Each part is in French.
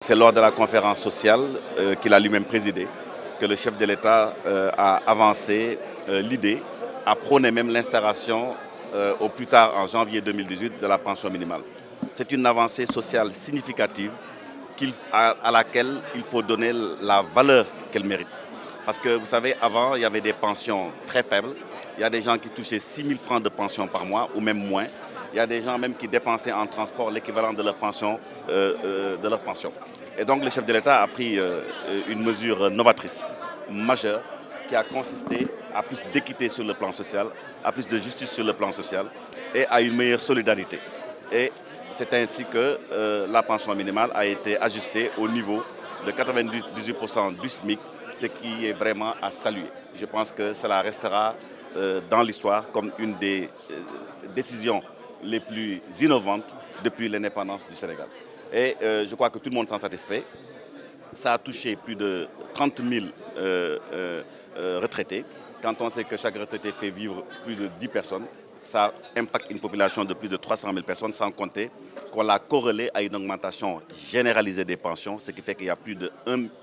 C'est lors de la conférence sociale qu'il a lui-même présidée que le chef de l'État a avancé l'idée, a prôné même l'instauration au plus tard en janvier 2018 de la pension minimale. C'est une avancée sociale significative à laquelle il faut donner la valeur qu'elle mérite. Parce que vous savez, avant, il y avait des pensions très faibles. Il y a des gens qui touchaient 6 000 francs de pension par mois ou même moins. Il y a des gens même qui dépensaient en transport l'équivalent de leur pension. Et donc le chef de l'État a pris une mesure novatrice, majeure, qui a consisté à plus d'équité sur le plan social, à plus de justice sur le plan social et à une meilleure solidarité. Et c'est ainsi que la pension minimale a été ajustée au niveau de 98% du SMIC, ce qui est vraiment à saluer. Je pense que cela restera dans l'histoire comme une des décisions les plus innovantes depuis l'indépendance du Sénégal. Et je crois que tout le monde s'en satisfait. Ça a touché plus de 30 000 retraités. Quand on sait que chaque retraité fait vivre plus de 10 personnes, ça impacte une population de plus de 300 000 personnes, sans compter qu'on l'a corrélé à une augmentation généralisée des pensions, ce qui fait qu'il y a plus de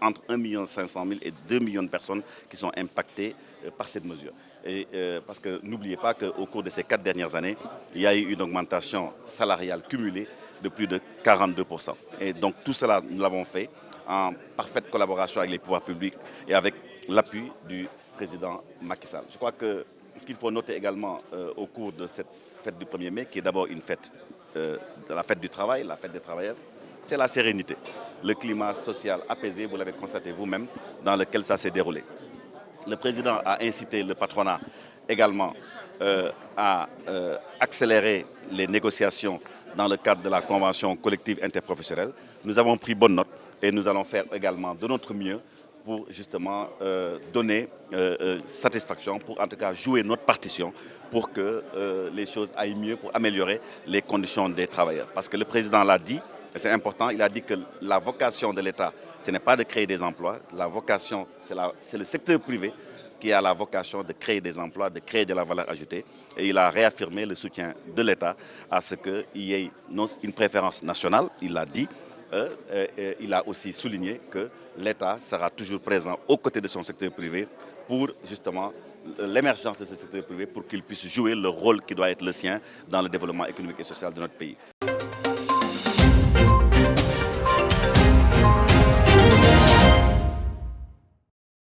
entre 1 500 000 et 2 millions de personnes qui sont impactées par cette mesure. Et, parce que n'oubliez pas qu'au cours de ces 4 dernières années, il y a eu une augmentation salariale cumulée de plus de 42%. Et donc tout cela, nous l'avons fait en parfaite collaboration avec les pouvoirs publics et avec l'appui du président Macky Sall. Je crois que ce qu'il faut noter également au cours de cette fête du 1er mai, qui est d'abord une fête de la fête du travail, la fête des travailleurs, c'est la sérénité. Le climat social apaisé, vous l'avez constaté vous-même, dans lequel ça s'est déroulé. Le président a incité le patronat également à accélérer les négociations dans le cadre de la convention collective interprofessionnelle. Nous avons pris bonne note et nous allons faire également de notre mieux pour justement donner satisfaction, pour en tout cas jouer notre partition pour que les choses aillent mieux, pour améliorer les conditions des travailleurs. Parce que le président l'a dit, et c'est important, il a dit que la vocation de l'État, ce n'est pas de créer des emplois, la vocation, c'est le secteur privé qui a la vocation de créer des emplois, de créer de la valeur ajoutée. Et il a réaffirmé le soutien de l'État à ce qu'il y ait une préférence nationale, il l'a dit. Il a aussi souligné que l'État sera toujours présent aux côtés de son secteur privé pour justement l'émergence de ce secteur privé pour qu'il puisse jouer le rôle qui doit être le sien dans le développement économique et social de notre pays.